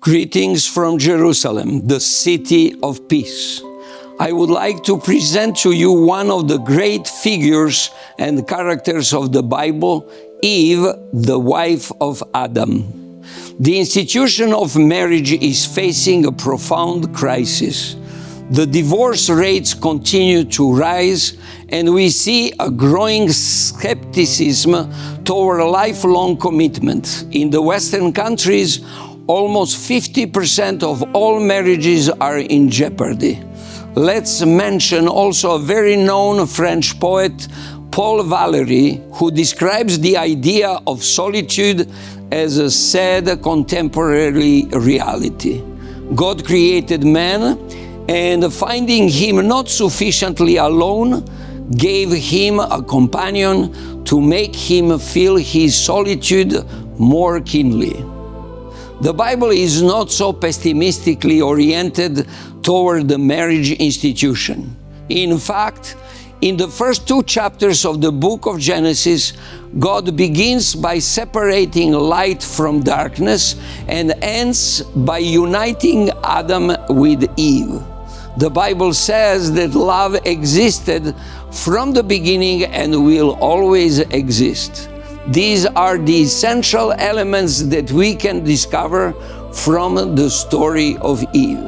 Greetings from Jerusalem, the city of peace. I would like to present to you one of the great figures and characters of the Bible, Eve, the wife of Adam. The institution of marriage is facing a profound crisis. The divorce rates continue to rise, and we see a growing skepticism toward a lifelong commitment. In the Western countries, almost 50% of all marriages are in jeopardy. Let's mention also a very known French poet, Paul Valéry, who describes the idea of solitude as a sad contemporary reality. God created man, and finding him not sufficiently alone, gave him a companion to make him feel his solitude more keenly. The Bible is not so pessimistically oriented toward the marriage institution. In fact, in the first 2 chapters of the book of Genesis, God begins by separating light from darkness and ends by uniting Adam with Eve. The Bible says that love existed from the beginning and will always exist. These are the essential elements that we can discover from the story of Eve.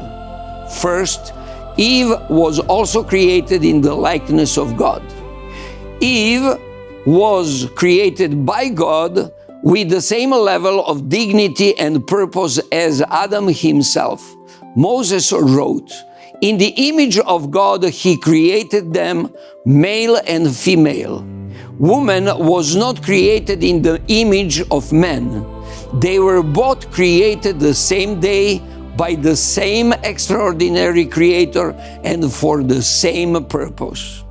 First, Eve was also created in the likeness of God. Eve was created by God with the same level of dignity and purpose as Adam himself. Moses wrote, "In the image of God, he created them, male and female." Woman was not created in the image of man. They were both created the same day by the same extraordinary creator and for the same purpose.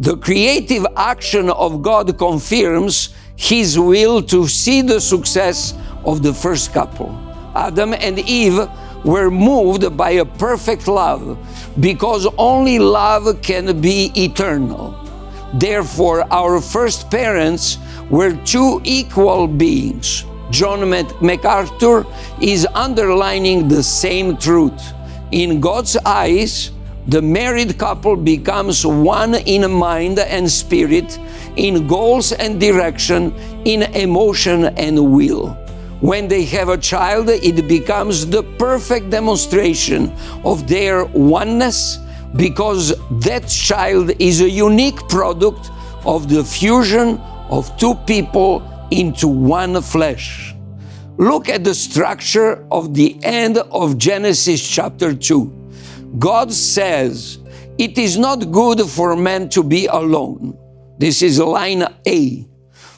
The creative action of God confirms his will to see the success of the first couple. Adam and Eve were moved by a perfect love, because only love can be eternal. Therefore, our first parents were 2 equal beings. John MacArthur is underlining the same truth. In God's eyes, the married couple becomes one in mind and spirit, in goals and direction, in emotion and will. When they have a child, it becomes the perfect demonstration of their oneness, because that child is a unique product of the fusion of 2 people into one flesh. Look at the structure of the end of Genesis chapter 2. God says, "It is not good for man to be alone." This is line A.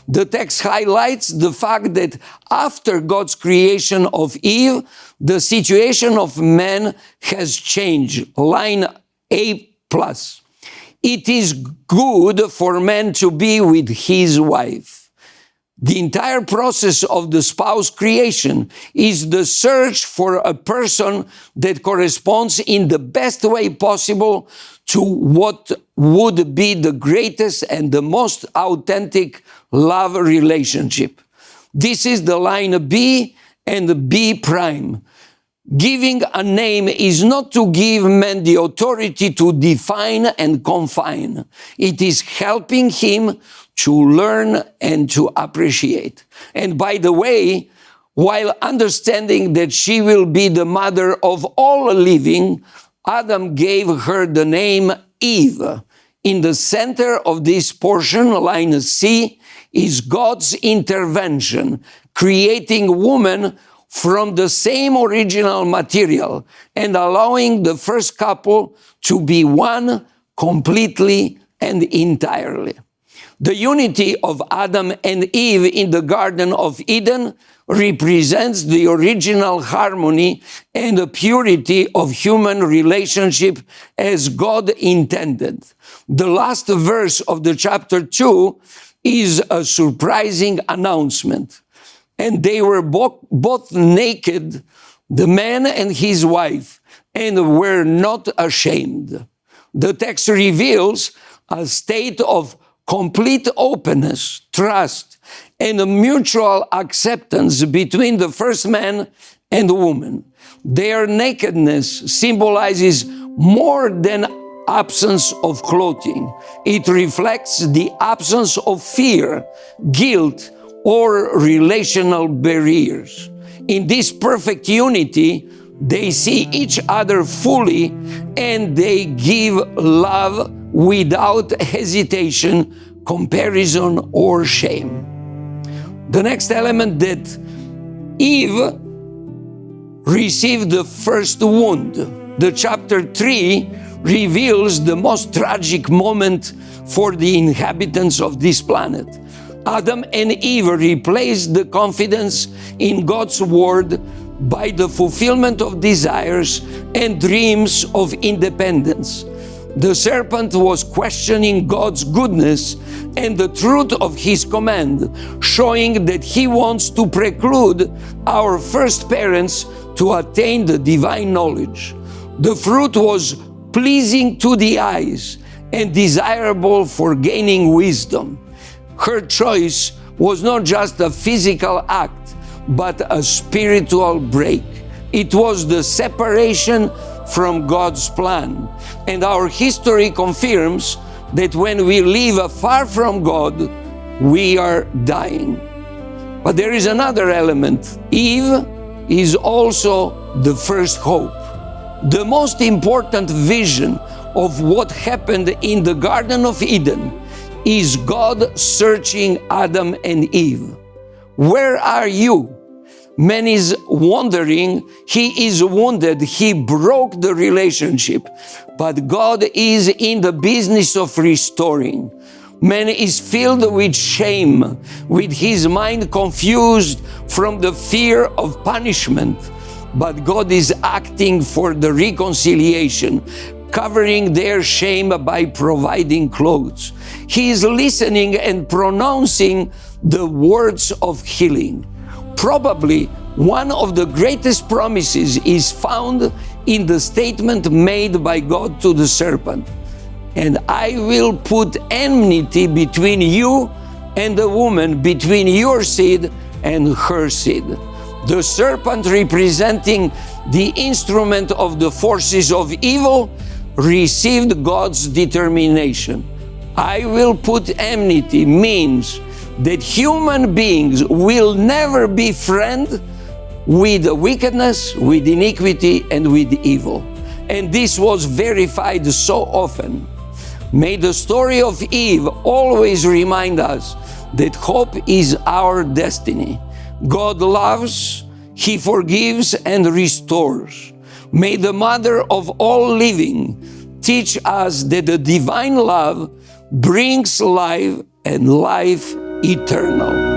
The text highlights the fact that after God's creation of Eve, the situation of man has changed. Line A+. It is good for man to be with his wife. The entire process of the spouse creation is the search for a person that corresponds in the best way possible to what would be the greatest and the most authentic love relationship. This is the line B and B prime. Giving a name is not to give man the authority to define and confine. It is helping him to learn and to appreciate. And by the way, while understanding that she will be the mother of all living, Adam gave her the name Eve. In the center of this portion, line C, is God's intervention, creating woman from the same original material and allowing the first couple to be one completely and entirely. The unity of Adam and Eve in the Garden of Eden represents the original harmony and the purity of human relationship as God intended. The last verse of the chapter 2 is a surprising announcement. "And they were both naked, the man and his wife, and were not ashamed." The text reveals a state of complete openness, trust, and a mutual acceptance between the first man and woman. Their nakedness symbolizes more than absence of clothing. It reflects the absence of fear, guilt, or relational barriers. In this perfect unity, they see each other fully and they give love without hesitation, comparison, or shame. The next element that Eve received the first wound. The chapter 3 reveals the most tragic moment for the inhabitants of this planet. Adam and Eve replaced the confidence in God's word by the fulfillment of desires and dreams of independence. The serpent was questioning God's goodness and the truth of his command, showing that he wants to preclude our first parents to attain the divine knowledge. The fruit was pleasing to the eyes and desirable for gaining wisdom. Her choice was not just a physical act, but a spiritual break. It was the separation from God's plan. And our history confirms that when we live far from God, we are dying. But there is another element. Eve is also the first hope. The most important vision of what happened in the Garden of Eden is God searching Adam and Eve. Where are you? Man is wondering, he is wounded, he broke the relationship, but God is in the business of restoring. Man is filled with shame, with his mind confused from the fear of punishment, but God is acting for the reconciliation, covering their shame by providing clothes. He is listening and pronouncing the words of healing. Probably one of the greatest promises is found in the statement made by God to the serpent. And I will put enmity between you and the woman, between your seed and her seed. The serpent, representing the instrument of the forces of evil, received God's determination. I will put enmity means that human beings will never be friends with wickedness, with iniquity, and with evil. And this was verified so often. May the story of Eve always remind us that hope is our destiny. God loves, He forgives and restores. May the Mother of all living teach us that the divine love brings life and life eternal.